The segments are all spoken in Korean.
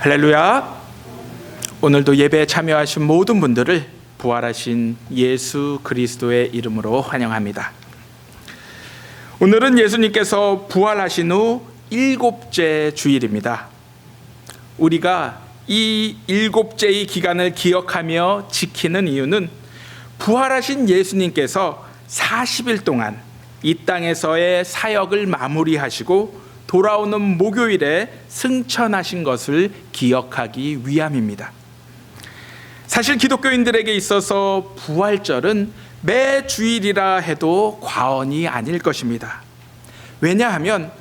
할렐루야. 오늘도 예배에 참여하신 모든 분들을 부활하신 예수 그리스도의 이름으로 환영합니다. 오늘은 예수님께서 부활하신 후 7째 주일입니다. 우리가 이 7째의 기간을 기억하며 지키는 이유는 부활하신 예수님께서 40일 동안 이 땅에서의 사역을 마무리하시고 돌아오는 목요일에 승천하신 것을 기억하기 위함입니다. 사실 기독교인들에게 있어서 부활절은 매 주일이라 해도 과언이 아닐 것입니다. 왜냐하면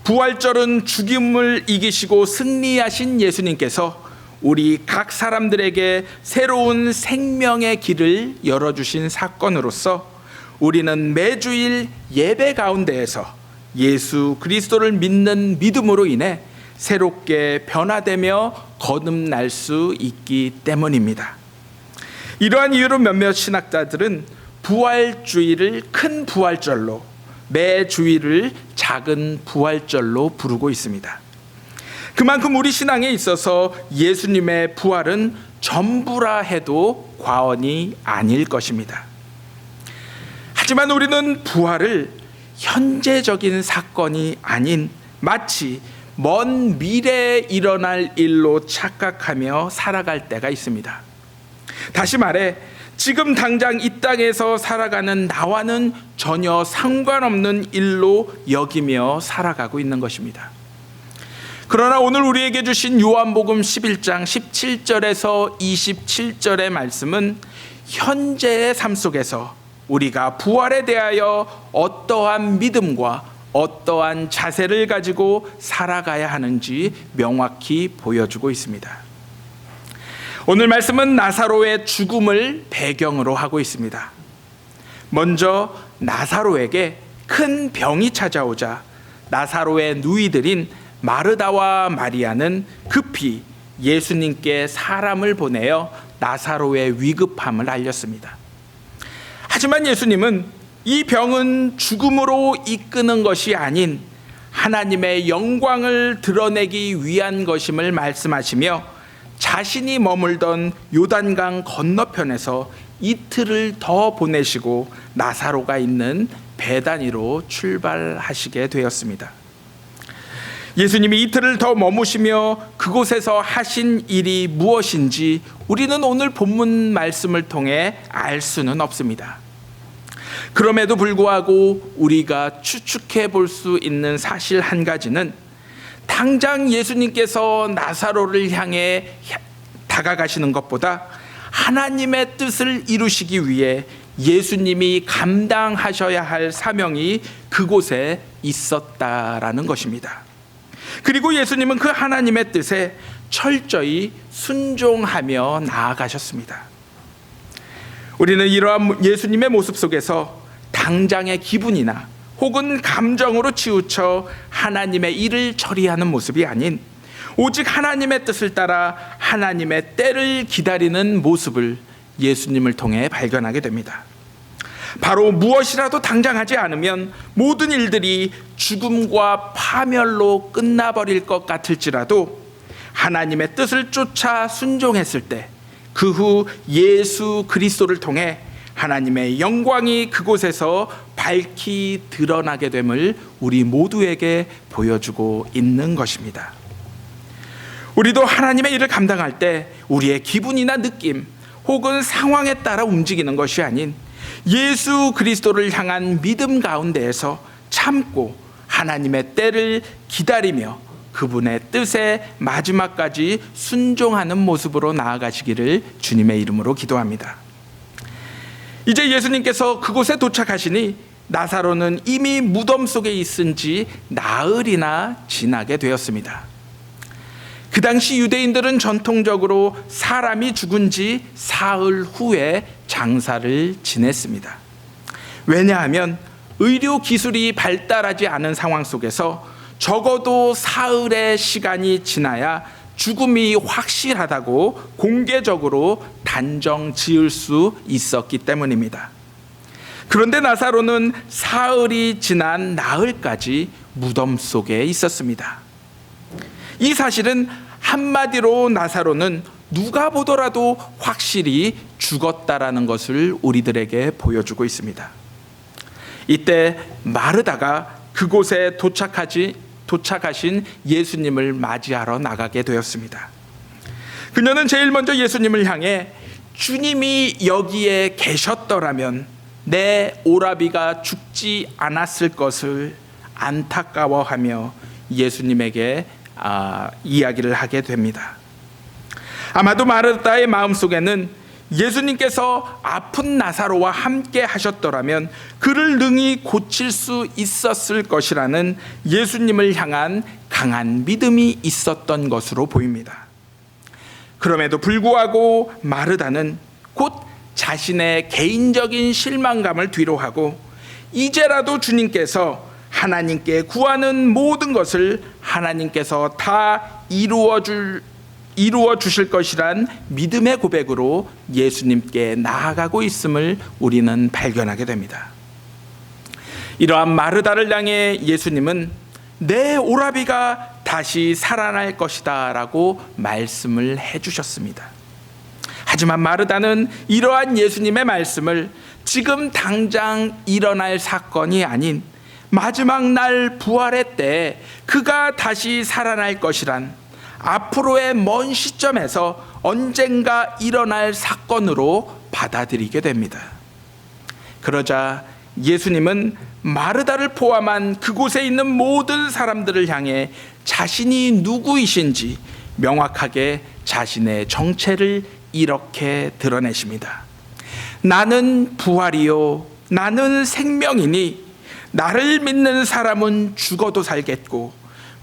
부활절은 죽음을 이기시고 승리하신 예수님께서 우리 각 사람들에게 새로운 생명의 길을 열어주신 사건으로서 우리는 매주일 예배 가운데에서 예수 그리스도를 믿는 믿음으로 인해 새롭게 변화되며 거듭날 수 있기 때문입니다. 이러한 이유로 몇몇 신학자들은 부활주일을 큰 부활절로, 매 주일을 작은 부활절로 부르고 있습니다. 그만큼 우리 신앙에 있어서 예수님의 부활은 전부라 해도 과언이 아닐 것입니다. 하지만 우리는 부활을 현재적인 사건이 아닌 마치 먼 미래에 일어날 일로 착각하며 살아갈 때가 있습니다. 다시 말해 지금 당장 이 땅에서 살아가는 나와는 전혀 상관없는 일로 여기며 살아가고 있는 것입니다. 그러나 오늘 우리에게 주신 요한복음 11장 17절에서 27절의 말씀은 현재의 삶 속에서 우리가 부활에 대하여 어떠한 믿음과 어떠한 자세를 가지고 살아가야 하는지 명확히 보여주고 있습니다. 오늘 말씀은 나사로의 죽음을 배경으로 하고 있습니다. 먼저 나사로에게 큰 병이 찾아오자 나사로의 누이들인 마르다와 마리아는 급히 예수님께 사람을 보내어 나사로의 위급함을 알렸습니다. 하지만 예수님은 이 병은 죽음으로 이끄는 것이 아닌 하나님의 영광을 드러내기 위한 것임을 말씀하시며 자신이 머물던 요단강 건너편에서 이틀을 더 보내시고 나사로가 있는 베다니로 출발하시게 되었습니다. 예수님이 이틀을 더 머무시며 그곳에서 하신 일이 무엇인지 우리는 오늘 본문 말씀을 통해 알 수는 없습니다. 그럼에도 불구하고 우리가 추측해 볼 수 있는 사실 한 가지는 당장 예수님께서 나사로를 향해 다가가시는 것보다 하나님의 뜻을 이루시기 위해 예수님이 감당하셔야 할 사명이 그곳에 있었다라는 것입니다. 그리고 예수님은 그 하나님의 뜻에 철저히 순종하며 나아가셨습니다. 우리는 이러한 예수님의 모습 속에서 당장의 기분이나 혹은 감정으로 치우쳐 하나님의 일을 처리하는 모습이 아닌 오직 하나님의 뜻을 따라 하나님의 때를 기다리는 모습을 예수님을 통해 발견하게 됩니다. 바로 무엇이라도 당장 하지 않으면 모든 일들이 죽음과 파멸로 끝나버릴 것 같을지라도 하나님의 뜻을 쫓아 순종했을 때 그 후 예수 그리스도를 통해 하나님의 영광이 그곳에서 밝히 드러나게 됨을 우리 모두에게 보여주고 있는 것입니다. 우리도 하나님의 일을 감당할 때 우리의 기분이나 느낌 혹은 상황에 따라 움직이는 것이 아닌 예수 그리스도를 향한 믿음 가운데에서 참고 하나님의 때를 기다리며 그분의 뜻에 마지막까지 순종하는 모습으로 나아가시기를 주님의 이름으로 기도합니다. 이제 예수님께서 그곳에 도착하시니 나사로는 이미 무덤 속에 있은 지 나흘이나 지나게 되었습니다. 그 당시 유대인들은 전통적으로 사람이 죽은 지 사흘 후에 장사를 지냈습니다. 왜냐하면 의료 기술이 발달하지 않은 상황 속에서 적어도 사흘의 시간이 지나야 죽음이 확실하다고 공개적으로 단정 지을 수 있었기 때문입니다. 그런데 나사로는 사흘이 지난 나흘까지 무덤 속에 있었습니다. 이 사실은 한마디로 나사로는 누가 보더라도 확실히 죽었다라는 것을 우리들에게 보여주고 있습니다. 이때 마르다가 그곳에 도착하신 예수님을 맞이하러 나가게 되었습니다. 그녀는 제일 먼저 예수님을 향해 주님이 여기에 계셨더라면 내 오라비가 죽지 않았을 것을 안타까워하며 예수님에게 이야기를 하게 됩니다. 아마도 마르다의 마음속에는 예수님께서 아픈 나사로와 함께 하셨더라면 그를 능히 고칠 수 있었을 것이라는 예수님을 향한 강한 믿음이 있었던 것으로 보입니다. 그럼에도 불구하고 마르다는 곧 자신의 개인적인 실망감을 뒤로하고 이제라도 주님께서 하나님께 구하는 모든 것을 하나님께서 다 이루어 주실 것이란 믿음의 고백으로 예수님께 나아가고 있음을 우리는 발견하게 됩니다. 이러한 마르다를 향해 예수님은 내 오라비가 다시 살아날 것이다 라고 말씀을 해주셨습니다. 하지만 마르다는 이러한 예수님의 말씀을 지금 당장 일어날 사건이 아닌 마지막 날 부활의 때 그가 다시 살아날 것이란 앞으로의 먼 시점에서 언젠가 일어날 사건으로 받아들이게 됩니다. 그러자 예수님은 마르다를 포함한 그곳에 있는 모든 사람들을 향해 자신이 누구이신지 명확하게 자신의 정체를 이렇게 드러내십니다. 나는 부활이요 나는 생명이니 나를 믿는 사람은 죽어도 살겠고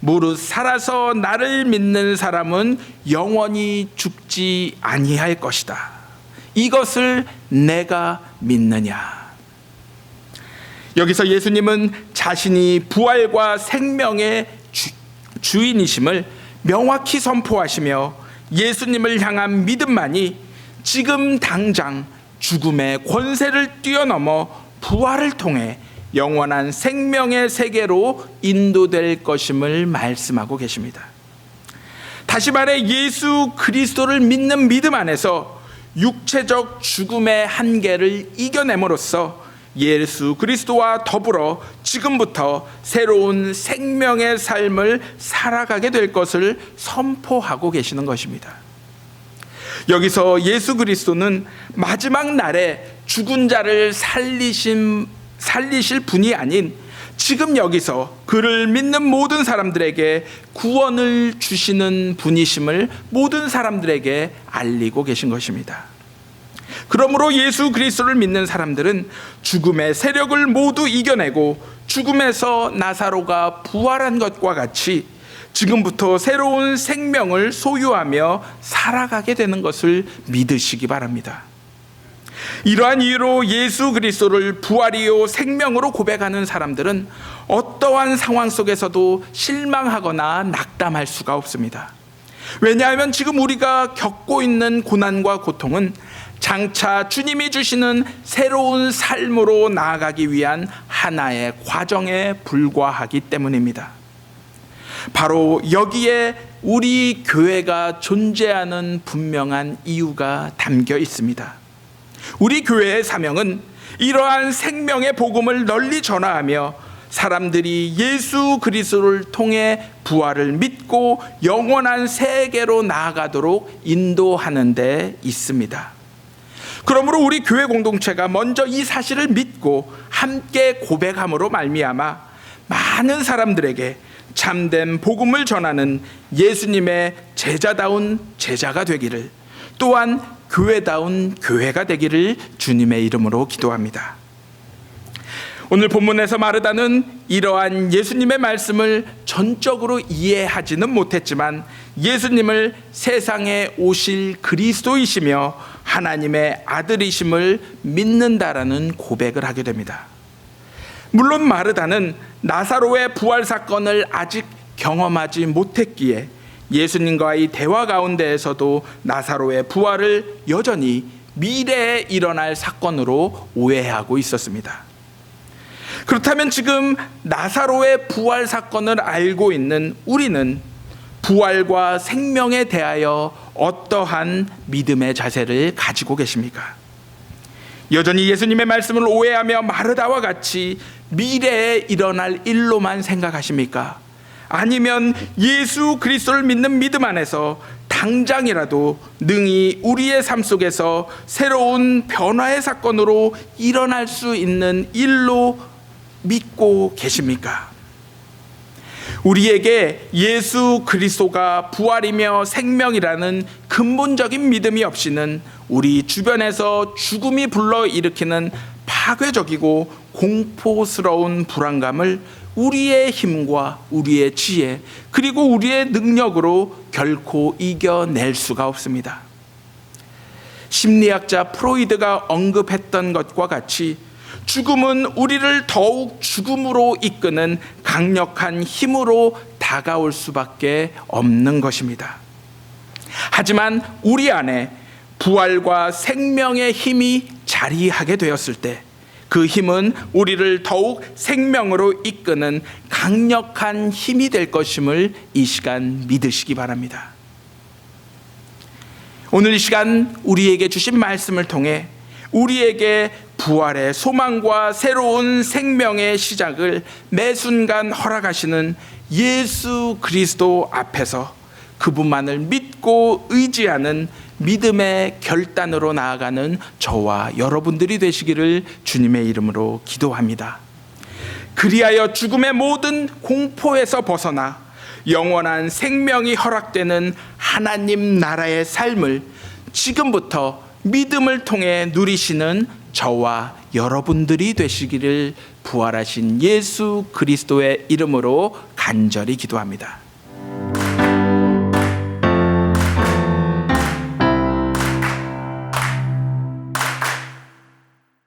무릇 살아서 나를 믿는 사람은 영원히 죽지 아니할 것이다. 이것을 내가 믿느냐? 여기서 예수님은 자신이 부활과 생명의 주인이심을 명확히 선포하시며 예수님을 향한 믿음만이 지금 당장 죽음의 권세를 뛰어넘어 부활을 통해 영원한 생명의 세계로 인도될 것임을 말씀하고 계십니다. 다시 말해 예수 그리스도를 믿는 믿음 안에서 육체적 죽음의 한계를 이겨냄으로써 예수 그리스도와 더불어 지금부터 새로운 생명의 삶을 살아가게 될 것을 선포하고 계시는 것입니다. 여기서 예수 그리스도는 마지막 날에 죽은 자를 살리실 분이 아닌 지금 여기서 그를 믿는 모든 사람들에게 구원을 주시는 분이심을 모든 사람들에게 알리고 계신 것입니다. 그러므로 예수 그리스도를 믿는 사람들은 죽음의 세력을 모두 이겨내고 죽음에서 나사로가 부활한 것과 같이 지금부터 새로운 생명을 소유하며 살아가게 되는 것을 믿으시기 바랍니다. 이러한 이유로 예수 그리스도를 부활이요 생명으로 고백하는 사람들은 어떠한 상황 속에서도 실망하거나 낙담할 수가 없습니다. 왜냐하면 지금 우리가 겪고 있는 고난과 고통은 장차 주님이 주시는 새로운 삶으로 나아가기 위한 하나의 과정에 불과하기 때문입니다. 바로 여기에 우리 교회가 존재하는 분명한 이유가 담겨 있습니다. 우리 교회의 사명은 이러한 생명의 복음을 널리 전하하며 사람들이 예수 그리스도를 통해 부활을 믿고 영원한 세계로 나아가도록 인도하는 데 있습니다. 그러므로 우리 교회 공동체가 먼저 이 사실을 믿고 함께 고백함으로 말미암아 많은 사람들에게 참된 복음을 전하는 예수님의 제자다운 제자가 되기를, 또한 교회다운 교회가 되기를 주님의 이름으로 기도합니다. 오늘 본문에서 마르다는 이러한 예수님의 말씀을 전적으로 이해하지는 못했지만 예수님을 세상에 오실 그리스도이시며 하나님의 아들이심을 믿는다라는 고백을 하게 됩니다. 물론 마르다는 나사로의 부활 사건을 아직 경험하지 못했기에 예수님과의 대화 가운데에서도 나사로의 부활을 여전히 미래에 일어날 사건으로 오해하고 있었습니다. 그렇다면 지금 나사로의 부활 사건을 알고 있는 우리는 부활과 생명에 대하여 어떠한 믿음의 자세를 가지고 계십니까? 여전히 예수님의 말씀을 오해하며 마르다와 같이 미래에 일어날 일로만 생각하십니까? 아니면 예수 그리스도를 믿는 믿음 안에서 당장이라도 능히 우리의 삶 속에서 새로운 변화의 사건으로 일어날 수 있는 일로 믿고 계십니까? 우리에게 예수 그리스도가 부활이며 생명이라는 근본적인 믿음이 없이는 우리 주변에서 죽음이 불러일으키는 파괴적이고 공포스러운 불안감을 우리의 힘과 우리의 지혜 그리고 우리의 능력으로 결코 이겨낼 수가 없습니다. 심리학자 프로이드가 언급했던 것과 같이 죽음은 우리를 더욱 죽음으로 이끄는 강력한 힘으로 다가올 수밖에 없는 것입니다. 하지만 우리 안에 부활과 생명의 힘이 자리하게 되었을 때 그 힘은 우리를 더욱 생명으로 이끄는 강력한 힘이 될 것임을 이 시간 믿으시기 바랍니다. 오늘 이 시간 우리에게 주신 말씀을 통해 우리에게 부활의 소망과 새로운 생명의 시작을 매 순간 허락하시는 예수 그리스도 앞에서 그분만을 믿고 의지하는 믿음의 결단으로 나아가는 저와 여러분들이 되시기를 주님의 이름으로 기도합니다. 그리하여 죽음의 모든 공포에서 벗어나 영원한 생명이 허락되는 하나님 나라의 삶을 지금부터 믿음을 통해 누리시는 저와 여러분들이 되시기를 부활하신 예수 그리스도의 이름으로 간절히 기도합니다.